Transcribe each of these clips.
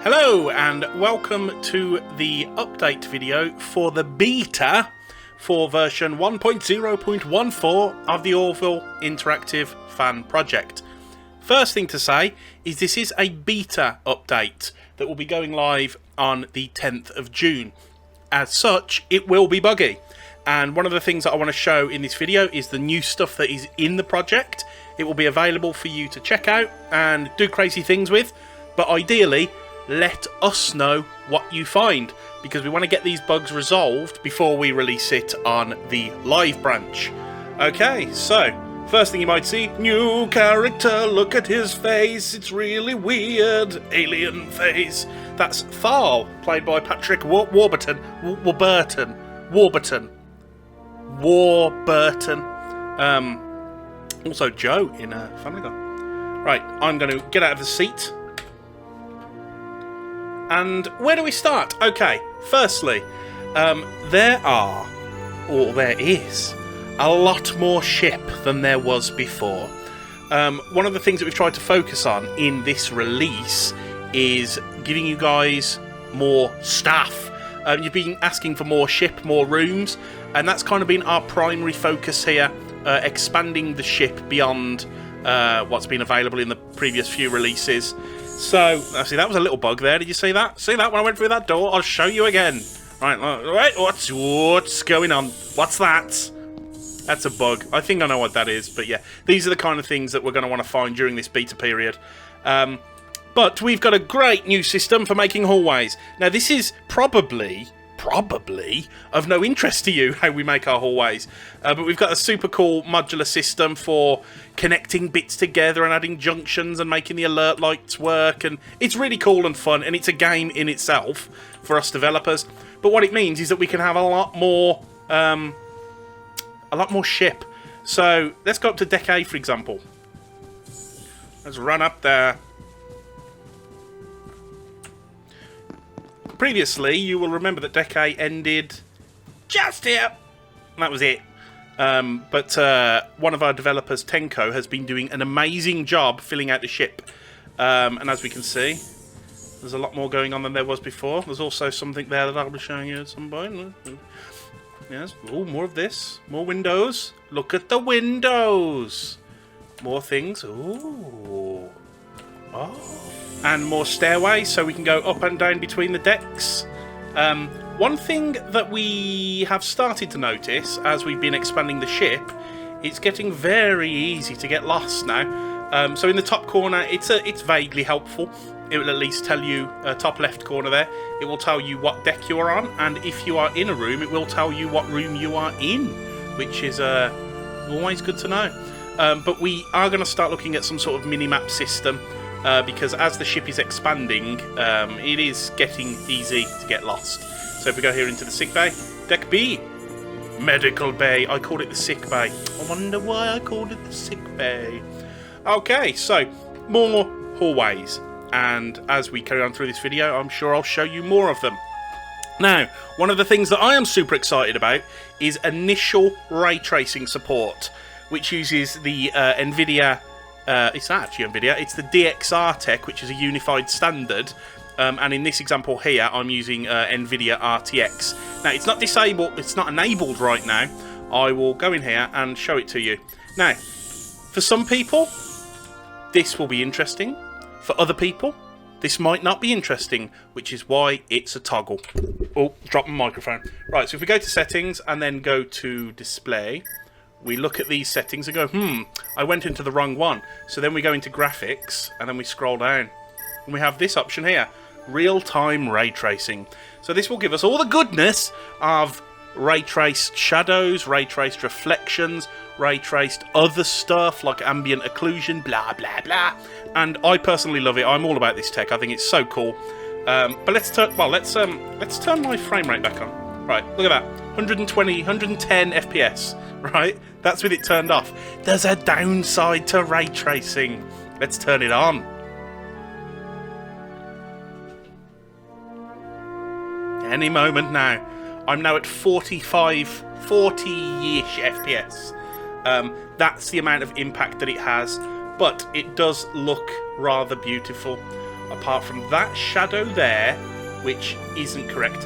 Hello and welcome to the update video for the beta for version 1.0.14 of the Orville Interactive Fan Project. First thing to say is this is a beta update that will be going live on the 10th of June. As such, it will be buggy. And one of the things that I want to show in this video is the new stuff that is in the project. It will be available for you to check out and do crazy things with, but ideally, let us know what you find, because we want to get these bugs resolved before we release it on the live branch. Okay, so first thing you might see, new character, look at his face, it's really weird, alien face. That's Thal, played by Patrick Warburton. Also Joe in Family Guy. Right, I'm going to get out of the seat. And where do we start? Okay, firstly, there is a lot more ship than there was before. One of the things that we've tried to focus on in this release is giving you guys more staff. You've been asking for more ship, more rooms, and that's kind of been our primary focus here, expanding the ship beyond what's been available in the previous few releases. So, see, that was a little bug there. Did you see that? See that when I went through that door? I'll show you again. Right, what's going on? What's that? That's a bug. I think I know what that is, but yeah. These are the kind of things that we're going to want to find during this beta period. But we've got a great new system for making hallways. Now, this is probably of no interest to you, how we make our hallways. But we've got a super cool modular system for connecting bits together and adding junctions and making the alert lights work. And it's really cool and fun, and it's a game in itself for us developers. But what it means is that we can have a lot more ship. So let's go up to Deck A, for example. Let's run up there. Previously, you will remember that Deck A ended just here. And that was it. But one of our developers, Tenko, has been doing an amazing job filling out the ship. And as we can see, there's a lot more going on than there was before. There's also something there that I'll be showing you at some point. Yes. Oh, more of this. More windows. Look at the windows. More things. Ooh. Oh. And more stairways, so we can go up and down between the decks. One thing that we have started to notice as we've been expanding the ship, it's getting very easy to get lost now. So in the top corner, it's vaguely helpful. It will at least tell you, top left corner there, it will tell you what deck you are on, and if you are in a room, it will tell you what room you are in, which is always good to know. But we are going to start looking at some sort of mini-map system, because as the ship is expanding, it is getting easy to get lost. So if we go here into the sick bay, Deck B, Medical Bay. I called it the sick bay. I wonder why I called it the sick bay. Okay, so more hallways. And as we carry on through this video, I'm sure I'll show you more of them. Now, one of the things that I am super excited about is initial ray tracing support, which uses the NVIDIA... it's not actually NVIDIA, it's the DXR tech, which is a unified standard. And in this example here, I'm using NVIDIA RTX. Now, it's not disabled, it's not enabled right now. I will go in here and show it to you. Now, for some people, this will be interesting. For other people, this might not be interesting, which is why it's a toggle. Oh, drop my microphone. Right, so if we go to settings and then go to display, we look at these settings and go, I went into the wrong one. So then we go into graphics and then we scroll down. And we have this option here, real-time ray tracing. So this will give us all the goodness of ray-traced shadows, ray-traced reflections, ray-traced other stuff like ambient occlusion, blah, blah, blah. And I personally love it. I'm all about this tech. I think it's so cool. But let's turn my frame rate back on. Right, look at that. 120, 110 FPS, right? That's with it turned off. There's a downside to ray tracing. Let's turn it on. Any moment now. I'm now at 40-ish FPS. That's the amount of impact that it has, but it does look rather beautiful. apart from that shadow there, which isn't correct.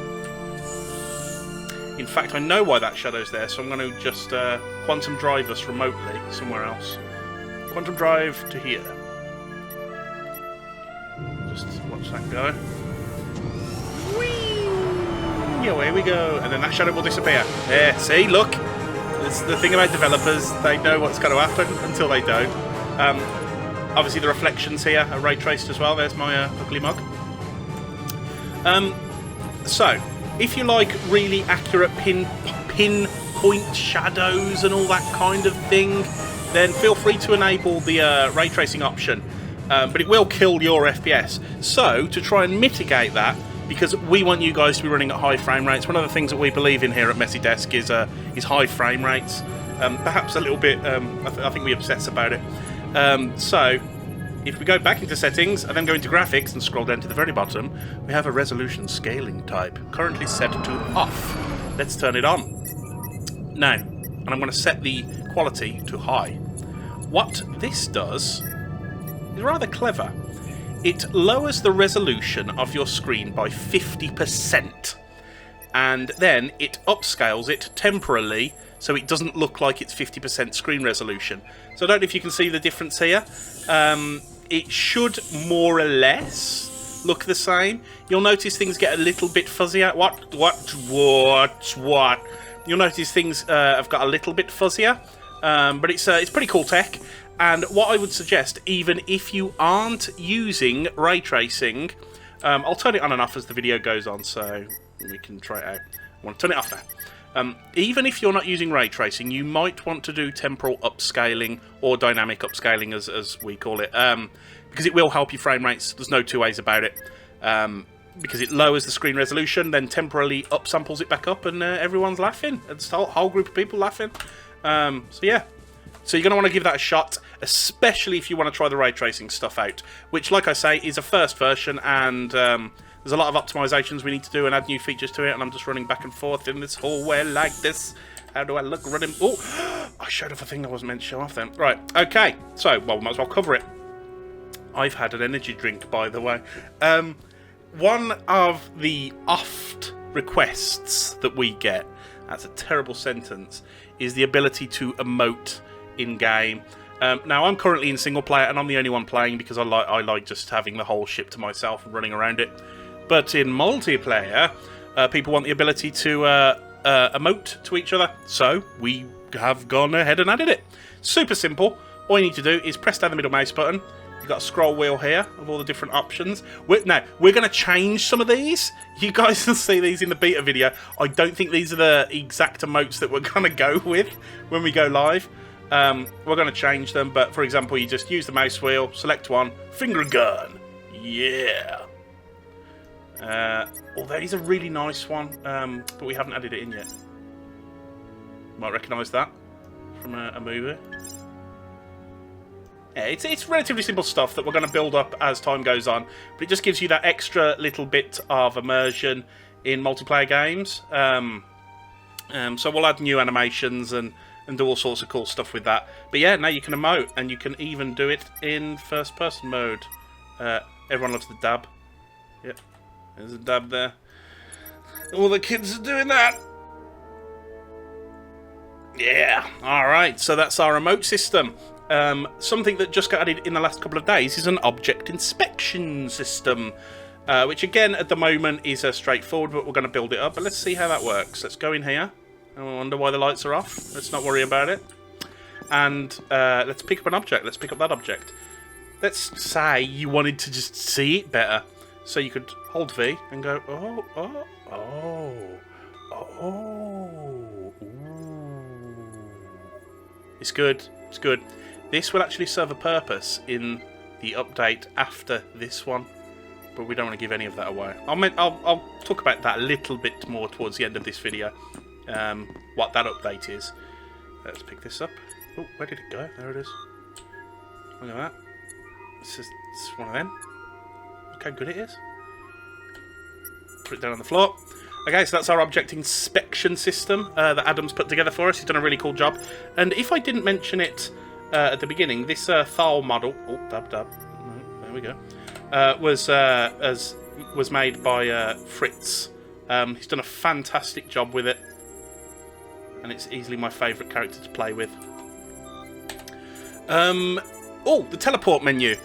In fact, I know why that shadow's there, so I'm going to just quantum drive us remotely somewhere else. Quantum drive to here. Just watch that go. Whee! Away we go, and then that shadow will disappear. There, see, look. It's the thing about developers, they know what's going to happen until they don't. Obviously the reflections here are ray traced as well. There's my ugly mug. So, if you like really accurate pinpoint shadows and all that kind of thing, then feel free to enable the ray tracing option. But it will kill your FPS. So, to try and mitigate that, because we want you guys to be running at high frame rates, one of the things that we believe in here at Messy Desk is high frame rates. Perhaps a little bit, I think we obsess about it. So, if we go back into settings and then go into graphics and scroll down to the very bottom, we have a resolution scaling type, currently set to off. Let's turn it on. Now, and I'm going to set the quality to high. What this does is rather clever. It lowers the resolution of your screen by 50%. And then it upscales it temporarily so it doesn't look like it's 50% screen resolution. So I don't know if you can see the difference here. It should more or less look the same. You'll notice things get a little bit fuzzier. What? You'll notice things have got a little bit fuzzier. But it's pretty cool tech. And what I would suggest, even if you aren't using ray tracing, I'll turn it on and off as the video goes on so we can try it out. I want to turn it off now. Even if you're not using ray tracing, you might want to do temporal upscaling or dynamic upscaling, as we call it, because it will help your frame rates. There's no two ways about it. Because it lowers the screen resolution, then temporarily upsamples it back up, and everyone's laughing. It's a whole group of people laughing. So yeah. So you're going to want to give that a shot, especially if you want to try the ray tracing stuff out, which, like I say, is a first version, and there's a lot of optimizations we need to do and add new features to it, and I'm just running back and forth in this hallway like this. How do I look running? Oh, I showed off a thing I wasn't meant to show off then. Right, okay, so, well, we might as well cover it. I've had an energy drink, by the way. One of the oft requests that we get, that's a terrible sentence, is the ability to emote in-game. Now, I'm currently in single player, and I'm the only one playing because I like just having the whole ship to myself and running around it. But in multiplayer, people want the ability to emote to each other, so we have gone ahead and added it. Super simple. All you need to do is press down the middle mouse button. You've got a scroll wheel here of all the different options. Now, we're going to change some of these. You guys will see these in the beta video. I don't think these are the exact emotes that we're going to go with when we go live. We're going to change them, but for example, you just use the mouse wheel, select one, finger gun. Yeah. Oh, there is a really nice one, but we haven't added it in yet. You might recognise that from a movie. Yeah, it's relatively simple stuff that we're going to build up as time goes on, but it just gives you that extra little bit of immersion in multiplayer games. So we'll add new animations and do all sorts of cool stuff with that. But yeah, now you can emote, and you can even do it in first-person mode. Everyone loves the dab. Yep, there's a dab there. All the kids are doing that. Yeah, alright, so that's our emote system. Something that just got added in the last couple of days is an object inspection system. Which again, at the moment, is straightforward, but we're going to build it up. But let's see how that works. Let's go in here. I wonder why the lights are off. Let's not worry about it. And let's pick up an object. Let's pick up that object. Let's say you wanted to just see it better. So you could hold V and go, ooh. It's good. It's good. This will actually serve a purpose in the update after this one. But we don't want to give any of that away. I'll talk about that a little bit more towards the end of this video. What that update is. Let's pick this up. Oh, where did it go? There it is. Look at that. It's one of them. Look how good it is. Put it down on the floor. Okay, so that's our object inspection system that Adam's put together for us. He's done a really cool job. And if I didn't mention it at the beginning, this Thal model... Oh, dab. There we go. was made by Fritz. He's done a fantastic job with it, and it's easily my favourite character to play with. Oh, the teleport menu.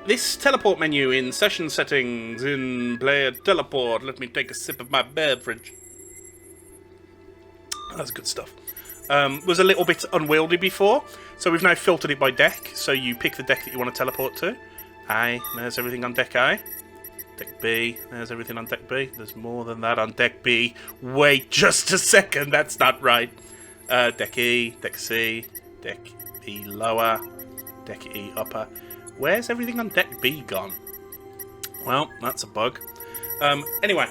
This teleport menu in session settings in player teleport. Let me take a sip of my beverage. That's good stuff. Was a little bit unwieldy before, so we've now filtered it by deck. So you pick the deck that you want to teleport to. A, there's everything on deck A. Deck B, there's everything on deck B. There's more than that on deck B. Wait just a second, that's not right. Deck E, deck C, deck E lower, deck E upper. Where's everything on deck B gone? Well, that's a bug. Anyway,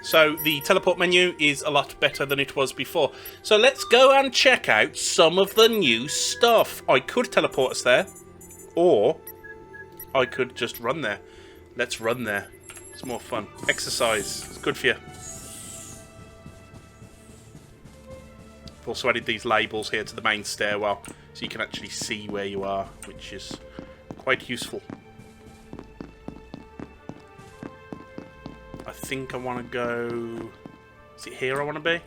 so the teleport menu is a lot better than it was before. So let's go and check out some of the new stuff. I could teleport us there, or I could just run there. Let's run there. It's more fun. Exercise. It's good for you. I've also added these labels here to the main stairwell, so you can actually see where you are, which is quite useful. I think I want to go... Is it here I want to be?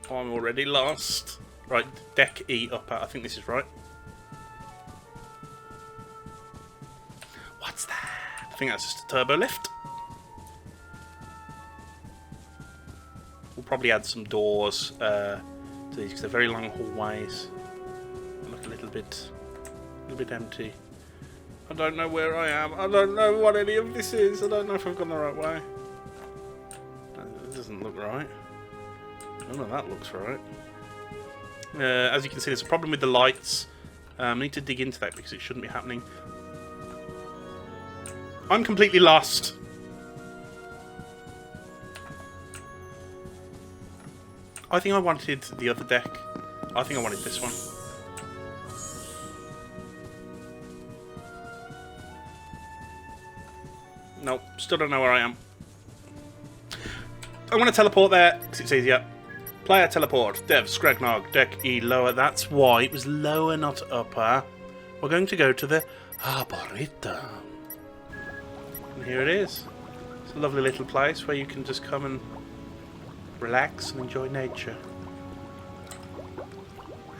Oh, I'm already lost. Right, deck E upper. I think this is right. What's that? I think that's just a turbo lift. We'll probably add some doors to these because they're very long hallways. They look a little bit empty. I don't know where I am. I don't know what any of this is. I don't know if I've gone the right way. It doesn't look right. None of that looks right. As you can see, there's a problem with the lights. I need to dig into that because it shouldn't be happening. I'm completely lost. I think I wanted the other deck. I think I wanted this one. Nope, still don't know where I am. I want to teleport there because it's easier. Player teleport. Dev, Scragnog, deck E lower. That's why it was lower, not upper. We're going to go to the Arboretum. And here it is. It's a lovely little place where you can just come and relax and enjoy nature.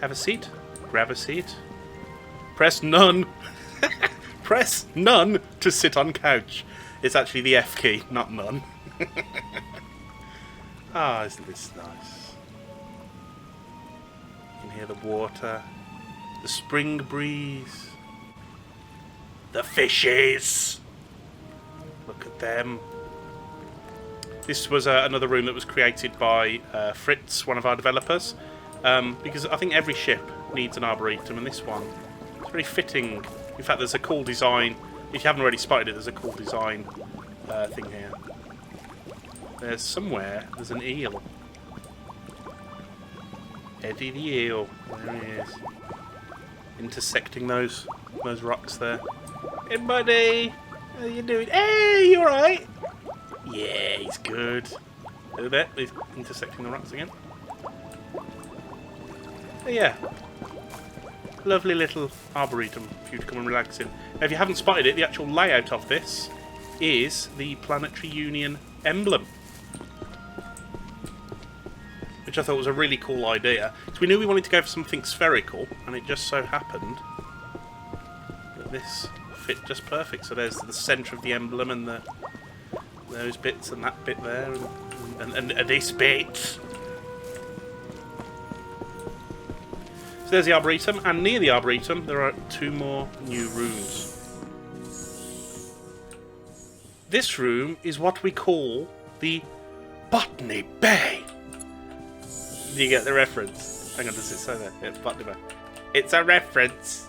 Have a seat. Grab a seat. Press none. Press none to sit on couch. It's actually the F key, not none. Ah, isn't this nice? You can hear the water, the spring breeze, the fishes. Look at them. This was another room that was created by Fritz, one of our developers, because I think every ship needs an arboretum, and this one, it's very fitting. In fact, there's a cool design. If you haven't already spotted it, there's a cool design thing here. There's an eel. Eddie the eel. There he is. Intersecting those rocks there. Hey buddy! How you doing? Hey, you alright? Yeah, he's good. Look at that, he's intersecting the rocks again. Oh, yeah. Lovely little arboretum for you to come and relax in. Now, if you haven't spotted it, the actual layout of this is the Planetary Union emblem, which I thought was a really cool idea. So we knew we wanted to go for something spherical, and it just so happened that this fit just perfect. So there's the centre of the emblem, and those bits, and that bit there, and this bit. So there's the Arboretum, and near the Arboretum there are 2 more new rooms. This room is what we call the Botany Bay. Do you get the reference? Hang on, does it say that? Yeah, Botany Bay. It's a reference.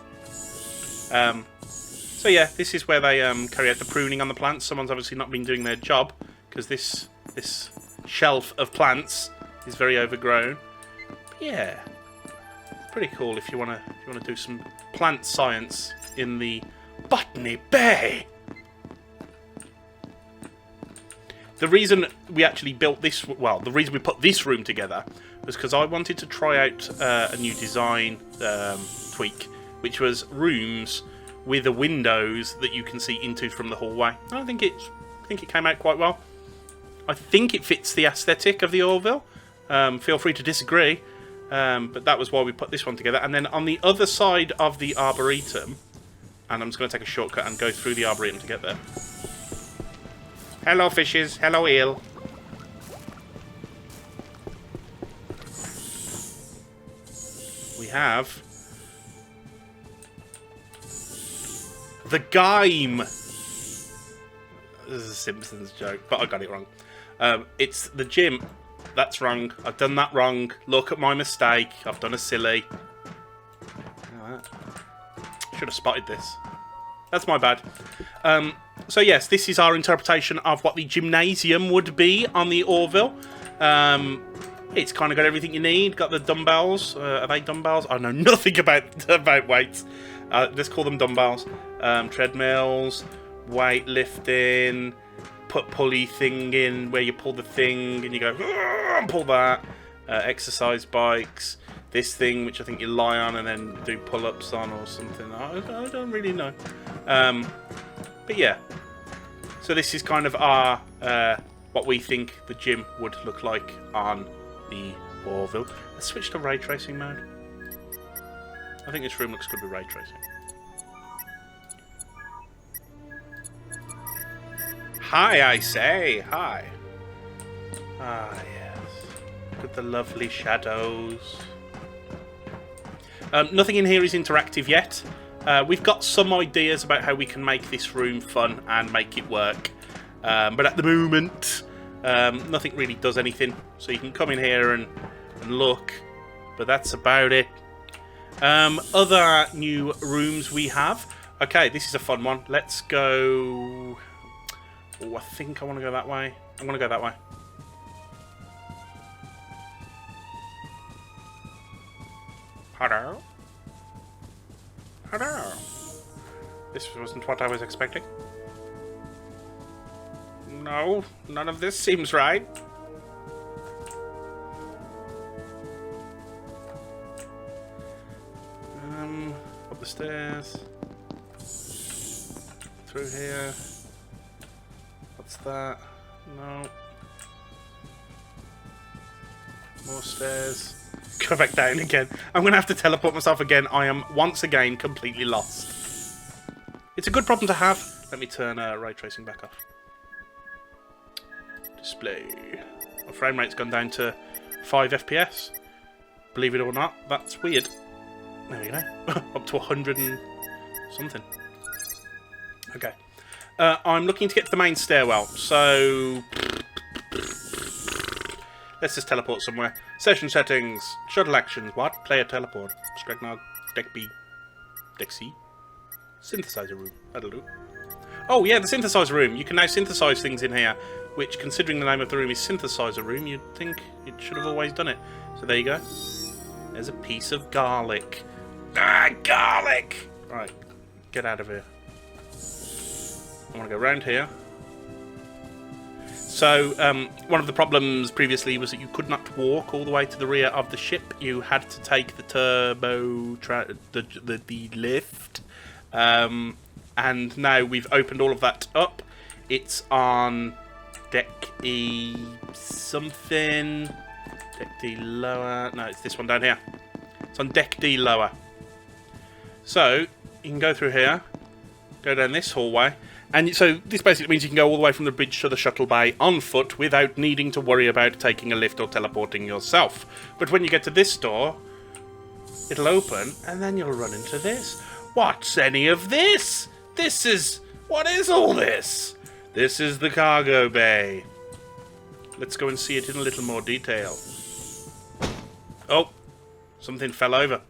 So yeah, this is where they carry out the pruning on the plants. Someone's obviously not been doing their job because this shelf of plants is very overgrown. But yeah, it's pretty cool if you wanna do some plant science in the Botany Bay. The reason we actually built this, well, the reason we put this room together was because I wanted to try out a new design tweak, which was rooms with the windows that you can see into from the hallway. I think it came out quite well. I think it fits the aesthetic of the Orville. Feel free to disagree, but that was why we put this one together. And then on the other side of the Arboretum, and I'm just going to take a shortcut and go through the Arboretum to get there. Hello, fishes. Hello, eel. We have the Game. This is a Simpsons joke, but I got it wrong. It's the gym. That's wrong. I've done that wrong. Look at my mistake. I've done a silly. Should have spotted this. That's my bad. So yes, this is our interpretation of what the gymnasium would be on the Orville. It's kind of got everything you need. Got the dumbbells. Are they dumbbells? I know nothing about weights. Let's call them dumbbells. Treadmills, weightlifting, put pulley thing in where you pull the thing and you go and pull that. Exercise bikes. This thing which I think you lie on and then do pull-ups on or something. I don't really know. But yeah. So this is kind of our what we think the gym would look like on the Orville. Let's switch to ray tracing mode. I think this room looks good with ray tracing. Hi, I say. Hi. Ah, yes. Look at the lovely shadows. Nothing in here is interactive yet. We've got some ideas about how we can make this room fun and make it work. But at the moment, nothing really does anything. So you can come in here and look, but that's about it. Other new rooms we have. Okay, this is a fun one. Let's go... Oh, I think I want to go that way. I'm going to go that way. Hello? Hello? This wasn't what I was expecting. No, none of this seems right. Up the stairs. Through here. What's that? No. More stairs. Go back down again. I'm going to have to teleport myself again. I am once again completely lost. It's a good problem to have. Let me turn ray tracing back off. Display. My frame rate's gone down to 5 FPS. Believe it or not, that's weird. There we go. Up to 100 and something. Okay. I'm looking to get to the main stairwell, so... Let's just teleport somewhere. Session settings. Shuttle actions. What? Player teleport. Scragnog. Deck B. Deck C. Synthesizer room. That'll do. Oh, yeah, the synthesizer room. You can now synthesize things in here, which, considering the name of the room is synthesizer room, you'd think it should have always done it. So there you go. There's a piece of garlic. Ah, garlic! Right, get out of here. I want to go around here. So, one of the problems previously was that you could not walk all the way to the rear of the ship. You had to take the the lift. And now we've opened all of that up. It's on deck E something. Deck D lower. No, it's this one down here. It's on deck D lower. So, you can go through here. Go down this hallway. And so this basically means you can go all the way from the bridge to the shuttle bay on foot without needing to worry about taking a lift or teleporting yourself. But when you get to this door, it'll open and then you'll run into this. What's any of this? What is all this? This is the cargo bay. Let's go and see it in a little more detail. Oh, something fell over.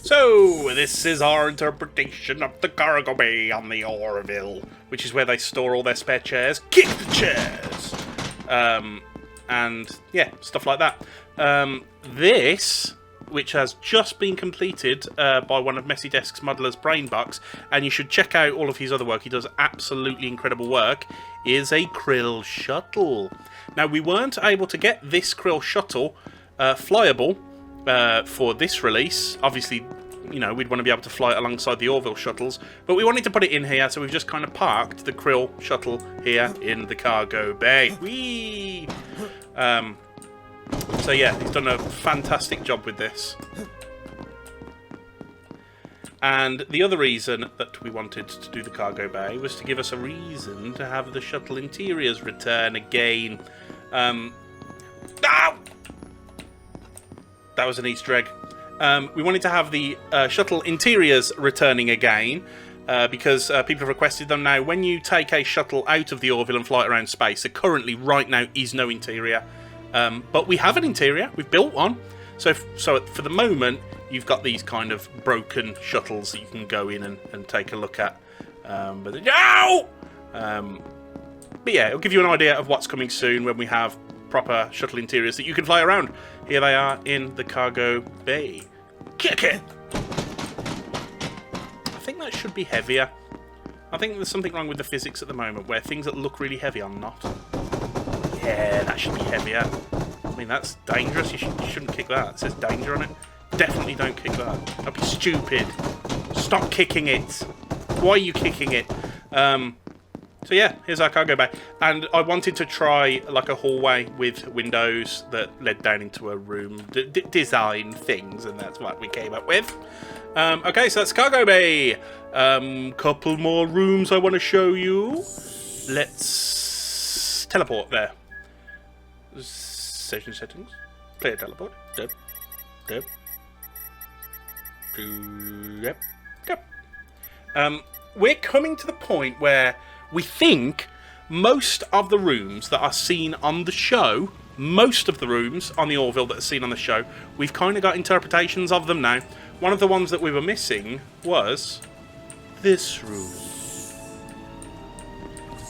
So, this is our interpretation of the cargo bay on the Orville, which is where they store all their spare chairs. Kick the chairs! And, yeah, stuff like that. This which has just been completed by one of Messy Desk's modeller's Brainbox, and you should check out all of his other work. He does absolutely incredible work. Is a krill shuttle. Now, we weren't able to get this krill shuttle flyable for this release. Obviously, you know, we'd want to be able to fly it alongside the Orville shuttles, but we wanted to put it in here, so we've just kind of parked the krill shuttle here in the cargo bay. Whee! So yeah, he's done a fantastic job with this. And the other reason that we wanted to do the cargo bay was to give us a reason to have the shuttle interiors return again. No! That was an Easter egg. We wanted to have the shuttle interiors returning again because people have requested them. Now, when you take a shuttle out of the Orville and fly it around space, there currently, right now, is no interior. But we have an interior. We've built one. So for the moment, you've got these kind of broken shuttles that you can go in and take a look at. But yeah, it'll give you an idea of what's coming soon when we have proper shuttle interiors that you can fly around. Here they are in the cargo bay. Kick it! I think that should be heavier. I think there's something wrong with the physics at the moment where things that look really heavy are not. Yeah, that should be heavier. I mean, that's dangerous. You shouldn't kick that. It says danger on it. Definitely don't kick that. That'd be stupid. Stop kicking it. Why are you kicking it? So yeah, here's our cargo bay. And I wanted to try like a hallway with windows that led down into a room. Design things, and that's what we came up with. Okay, so that's cargo bay. Couple more rooms I want to show you. Let's teleport there. Session settings. Player teleport. Yep. Yep. Yep. Yep. We're coming to the point where we think most of the rooms that are seen on the show, most of the rooms on the Orville that are seen on the show, we've kind of got interpretations of them now. One of the ones that we were missing was this room.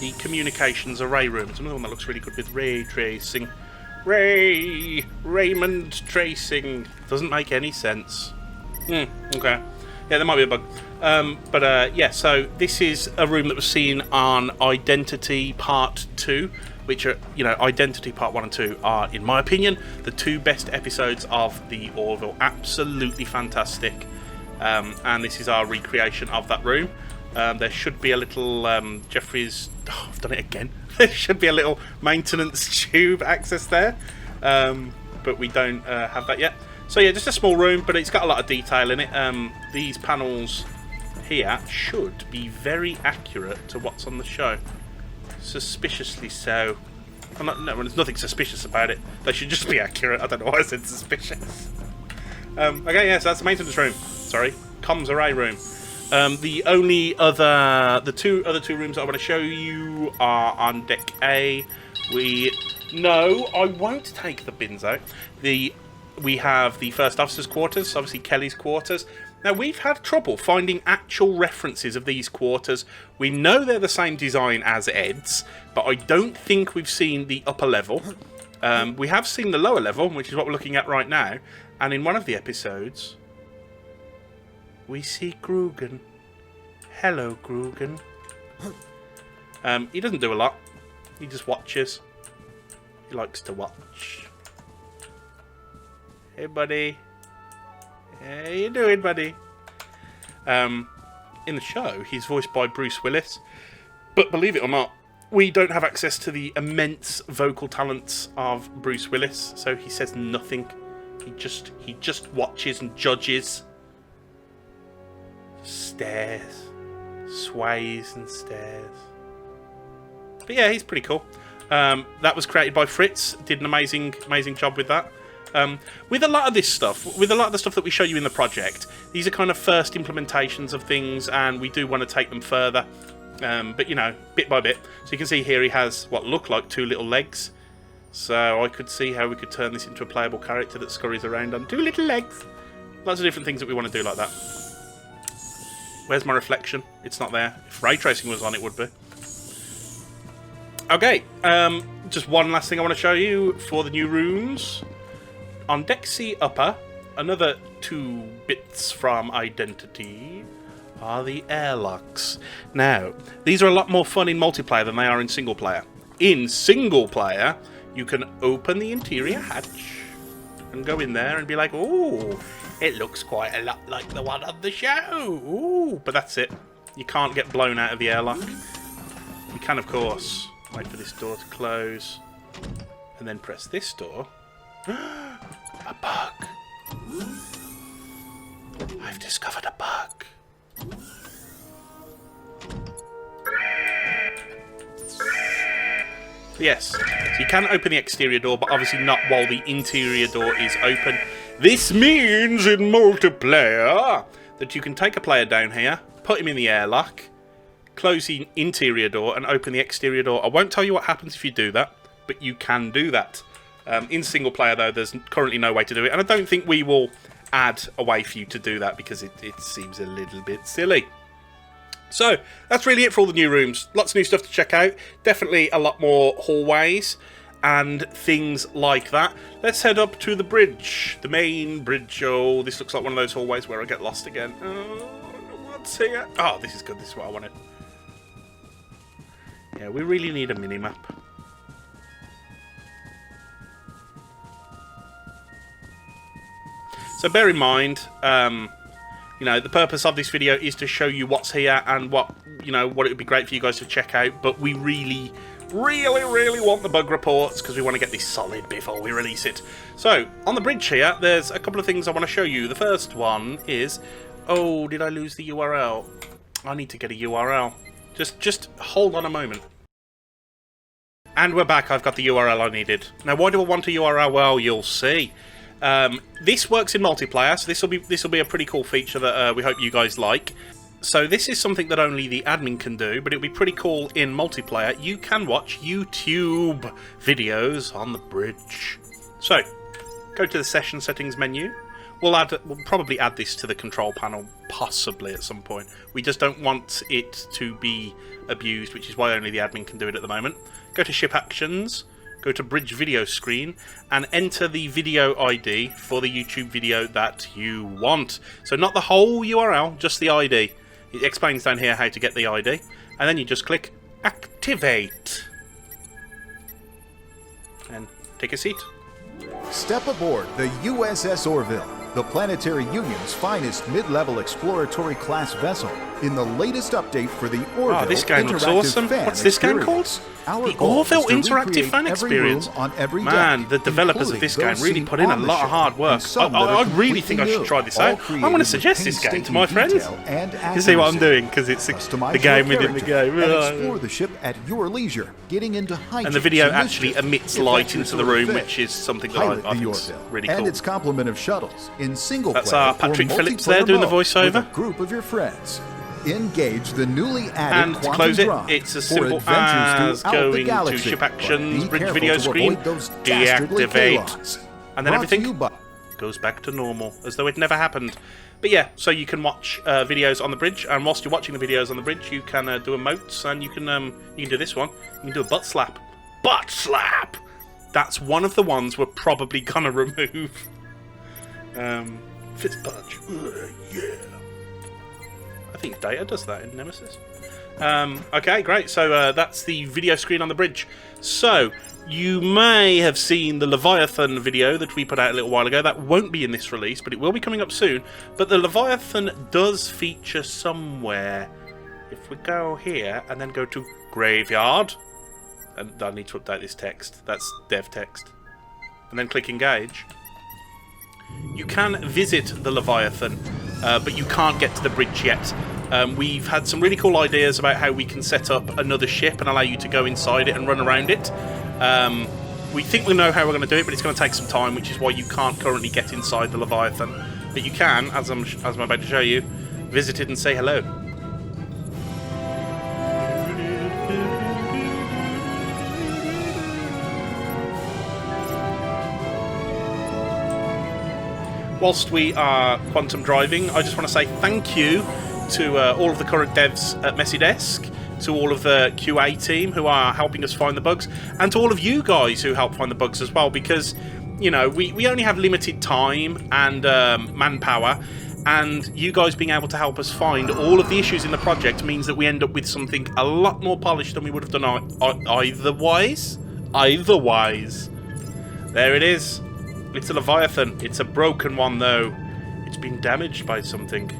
The communications array room. It's another one that looks really good with ray tracing. Raymond tracing. Doesn't make any sense. Okay. Yeah, there might be a bug. Yeah, so this is a room that was seen on Identity Part 2, which are, you know, Identity Part 1 and 2 are, in my opinion, the two best episodes of the Orville. Absolutely fantastic. And this is our recreation of that room. There should be a little, Jeffrey's, I've done it again. There should be a little maintenance tube access there. But we don't have that yet. So yeah, just a small room, but it's got a lot of detail in it. These panels here should be very accurate to what's on the show. Suspiciously so. No, there's nothing suspicious about it. They should just be accurate. I don't know why I said suspicious. Okay, yeah, so that's the maintenance room. Sorry, comms array room. The other two rooms that I want to show you are on deck A. No, I won't take the bins out. We have the first officer's quarters, obviously Kelly's quarters. Now, we've had trouble finding actual references of these quarters. We know they're the same design as Ed's, but I don't think we've seen the upper level. We have seen the lower level, which is what we're looking at right now. And in one of the episodes, we see Grogan. Hello, Grogan. He doesn't do a lot. He just watches. He likes to watch. Hey, buddy. How you doing, buddy? In the show, he's voiced by Bruce Willis. But believe it or not, we don't have access to the immense vocal talents of Bruce Willis, so he says nothing. He just watches and judges. Stares. Sways and stares. But yeah, he's pretty cool. That was created by Fritz. Did an amazing job with that. With a lot of this stuff, with a lot of the stuff that we show you in the project, these are kind of first implementations of things, and we do want to take them further. But, you know, bit by bit. So you can see here he has what look like two little legs. So I could see how we could turn this into a playable character that scurries around on two little legs. Lots of different things that we want to do like that. Where's my reflection? It's not there. If ray tracing was on, it would be. Okay, just one last thing I want to show you for the new rooms. On Deck C Upper, another 2 bits from Identity are the airlocks. Now, these are a lot more fun in multiplayer than they are in single player. In single player, you can open the interior hatch and go in there and be like, ooh, it looks quite a lot like the one on the show. Ooh, but that's it. You can't get blown out of the airlock. You can, of course, wait for this door to close and then press this door. A bug. I've discovered a bug. Yes, so you can open the exterior door, but obviously not while the interior door is open. This means in multiplayer that you can take a player down here, put him in the airlock, close the interior door and open the exterior door. I won't tell you what happens if you do that, but you can do that. In single player though, there's currently no way to do it, and I don't think we will add a way for you to do that because it seems a little bit silly. So, that's really it for all the new rooms. Lots of new stuff to check out. Definitely a lot more hallways and things like that. Let's head up to the bridge. The main bridge. Oh, this looks like one of those hallways where I get lost again. What's here? Oh, this is good. This is what I wanted. Yeah, we really need a mini-map. So bear in mind, you know, the purpose of this video is to show you what's here and what it would be great for you guys to check out. But we really want the bug reports because we want to get this solid before we release it. So, on the bridge here, there's a couple of things I want to show you. The first one is... Oh, did I lose the URL? I need to get a URL. Just hold on a moment. And we're back. I've got the URL I needed. Now, why do I want a URL? Well, you'll see. This works in multiplayer, so this will be a pretty cool feature that we hope you guys like. So this is something that only the admin can do, but it'll be pretty cool in multiplayer. You can watch YouTube videos on the bridge. So, go to the session settings menu. We'll probably add this to the control panel, possibly at some point. We just don't want it to be abused, which is why only the admin can do it at the moment. Go to ship actions. Go to bridge video screen and enter the video ID for the YouTube video that you want. So not the whole URL, just the ID. It explains down here how to get the ID. And then you just click activate. And take a seat. Step aboard the USS Orville, the Planetary Union's finest mid-level exploratory class vessel, in the latest update for the Orville. Oh, this game looks awesome. What's this game called? The Orville Interactive Fan Experience. Man, the developers of this game really put in a lot of hard work. I really think I should try this out. I'm going to suggest this game to my friends. You see what I'm doing? Because it's the game within the game. Explore the ship at your leisure, getting into hijinks. And the video actually emits light into the room, which is something that I think is really cool. And its complement of shuttles in single player. That's our Patrick Phillips there doing the voiceover. With a group of your friends. Engage the newly added and to close it, it's as simple as going to ship actions, bridge video screen, deactivate, and then everything goes back to normal, as though it never happened. But yeah, so you can watch videos on the bridge, and whilst you're watching the videos on the bridge, you can do emotes, and you can do this one. You can do a butt slap. Butt slap! That's one of the ones we're probably gonna remove. Fist punch. Yeah. I think Data does that in Nemesis. Okay, great. So that's the video screen on the bridge. So you may have seen the Leviathan video that we put out a little while ago. That won't be in this release, but it will be coming up soon. But the Leviathan does feature somewhere. If we go here and then go to Graveyard, and I need to update this text. That's dev text. And then click Engage. You can visit the Leviathan, but you can't get to the bridge yet. We've had some really cool ideas about how we can set up another ship and allow you to go inside it and run around it. We think we know how we're going to do it, but it's going to take some time, which is why you can't currently get inside the Leviathan. But you can, as I'm about to show you, visit it and say hello. Whilst we are quantum driving, I just want to say thank you to all of the current devs at Messy Desk, to all of the QA team who are helping us find the bugs, and to all of you guys who help find the bugs as well, because you know, we only have limited time and manpower, and you guys being able to help us find all of the issues in the project means that we end up with something a lot more polished than we would have done eitherwise. There it is. It's a Leviathan. It's a broken one, though. It's been damaged by something.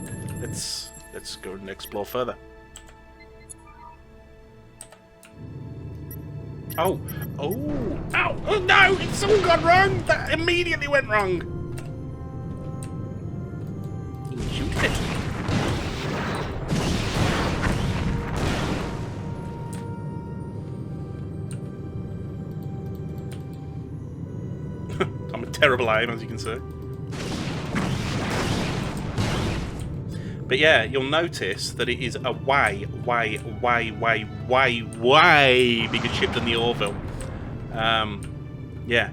Let's go and explore further. Oh, no! It's all gone wrong! That immediately went wrong! You can shoot it. I'm a terrible aim, as you can see. But yeah, you'll notice that it is a way bigger ship than the Orville. Yeah,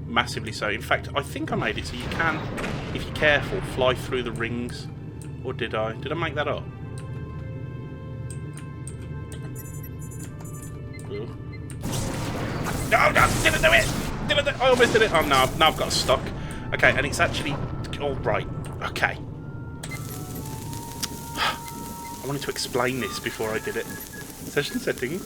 massively so. In fact, I think I made it so you can, if you're careful, fly through the rings. Or did I? Did I make that up? Ooh. No, didn't do it! I almost did it. Oh no, now I've got stuck. Okay, and it's actually all right. Okay. I wanted to explain this before I did it. Session settings,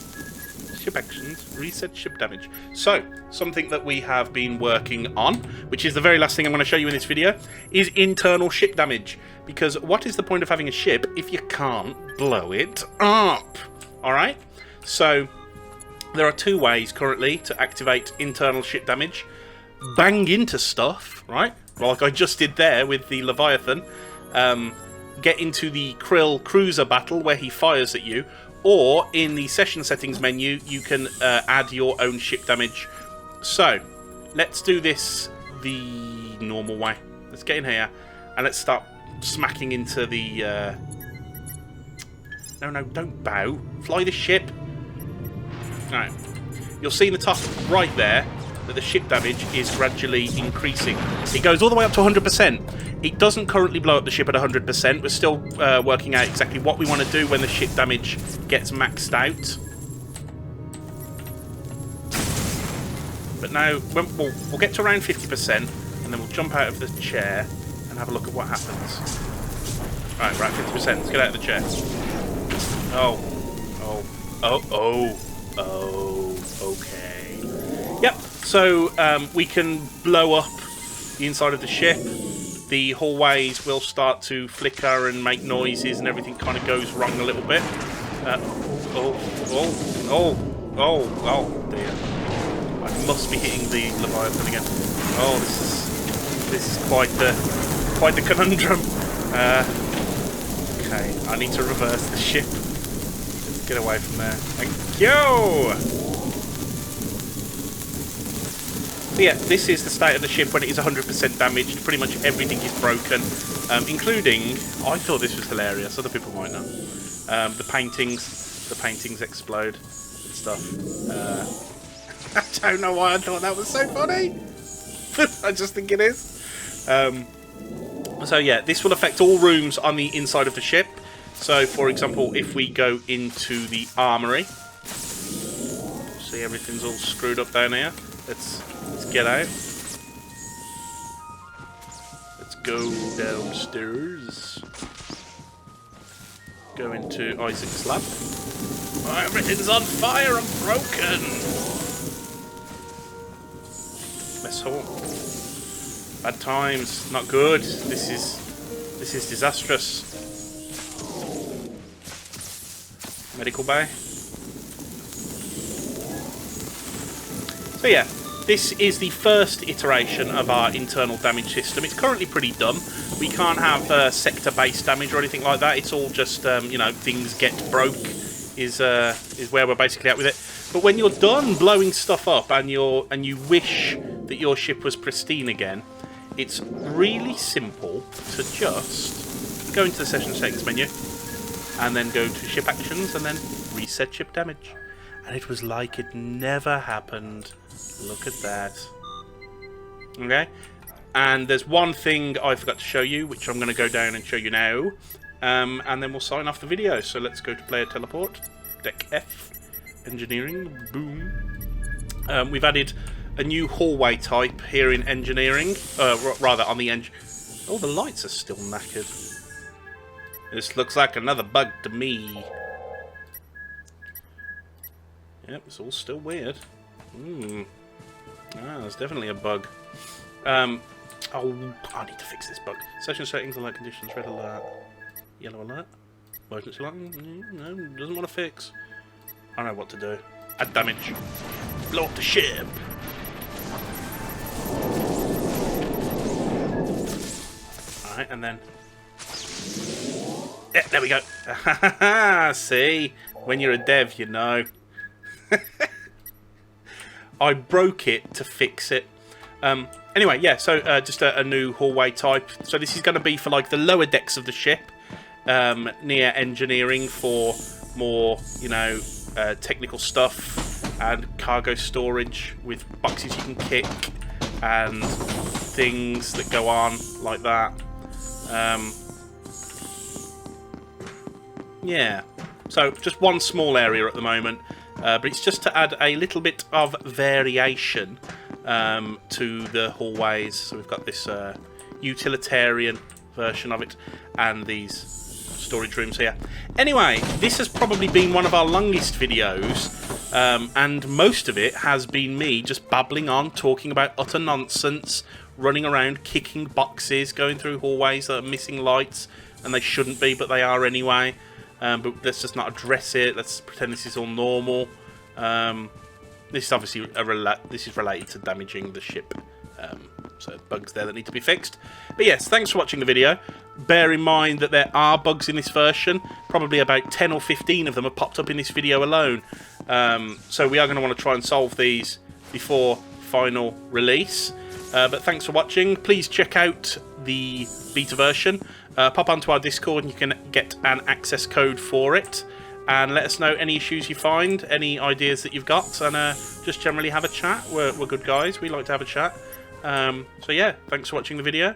ship actions, reset ship damage. So, something that we have been working on, which is the very last thing I'm going to show you in this video, is internal ship damage. Because what is the point of having a ship if you can't blow it up? Alright? So, there are two ways currently to activate internal ship damage. Bang into stuff, right? Like I just did there with the Leviathan. Get into the Krill cruiser battle where he fires at you, or in the session settings menu you can add your own ship damage. So let's do this the normal way. Let's get in here and let's start smacking into the no, don't bow, fly the ship. Alright, you'll see in the top right there that the ship damage is gradually increasing. It goes all the way up to 100%. It doesn't currently blow up the ship at 100%. We're still working out exactly what we want to do when the ship damage gets maxed out. But now we'll get to around 50%, and then we'll jump out of the chair and have a look at what happens. Right, we're at 50%. Let's get out of the chair. Okay. Yep. So we can blow up the inside of the ship. The hallways will start to flicker and make noises, and everything kind of goes wrong a little bit. Oh dear! I must be hitting the Leviathan again. Oh, this is quite the conundrum. Okay, I need to reverse the ship. Let's get away from there. Thank you. So yeah, this is the state of the ship when it is 100% damaged. Pretty much everything is broken, including, I thought this was hilarious, other people might know, the paintings explode and stuff. I don't know why I thought that was so funny, but I just think it is. So yeah, this will affect all rooms on the inside of the ship. So for example, if we go into the armory, see everything's all screwed up down here. Let's get out. Let's go downstairs. Go into Isaac's lab. Oh, everything's on fire. I'm broken. Mess hall. Bad times. Not good. This is disastrous. Medical bay. So yeah, this is the first iteration of our internal damage system. It's currently pretty dumb. We can't have sector-based damage or anything like that. It's all just, you know, things get broke is where we're basically at with it. But when you're done blowing stuff up and you wish that your ship was pristine again, it's really simple to just go into the session settings menu and then go to ship actions and then reset ship damage. And it was like it never happened. Look at that. Okay. And there's one thing I forgot to show you, which I'm going to go down and show you now. And then we'll sign off the video. So let's go to player teleport. Deck F. Engineering. Boom. We've added a new hallway type here in engineering. Rather, on the engine. Oh, the lights are still knackered. This looks like another bug to me. Yep, it's all still weird. There's definitely a bug. Oh, I need to fix this bug. Session settings, alert conditions, red alert, yellow alert, emergency alert. No, doesn't want to fix. I know what to do. Add damage. Blow up the ship. Alright, and then... Yeah, there we go. See? When you're a dev, you know. I broke it to fix it. Anyway, yeah, so just a new hallway type. So this is going to be for like the lower decks of the ship, near engineering for more, you know, technical stuff and cargo storage with boxes you can kick and things that go on like that. Yeah, so just one small area at the moment, but it's just to add a little bit of variation to the hallways. So we've got this utilitarian version of it and these storage rooms here. Anyway, this has probably been one of our longest videos, and most of it has been me just babbling on, talking about utter nonsense, running around, kicking boxes, going through hallways that are missing lights, and they shouldn't be, but they are anyway. But let's just not address it. Let's pretend this is all normal. This is obviously this is related to damaging the ship. So bugs there that need to be fixed. But yes, thanks for watching the video. Bear in mind that there are bugs in this version. Probably about 10 or 15 of them have popped up in this video alone. So we are going to want to try and solve these before final release. But thanks for watching. Please check out the beta version. Pop onto our Discord and you can get an access code for it. And let us know any issues you find, any ideas that you've got, and just generally have a chat. We're good guys. We like to have a chat. So yeah, thanks for watching the video,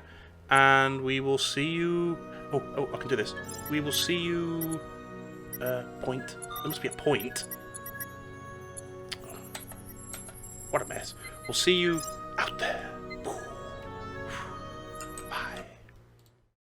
and we will see you... Oh, I can do this. We will see you... point. There must be a point. What a mess. We'll see you out there.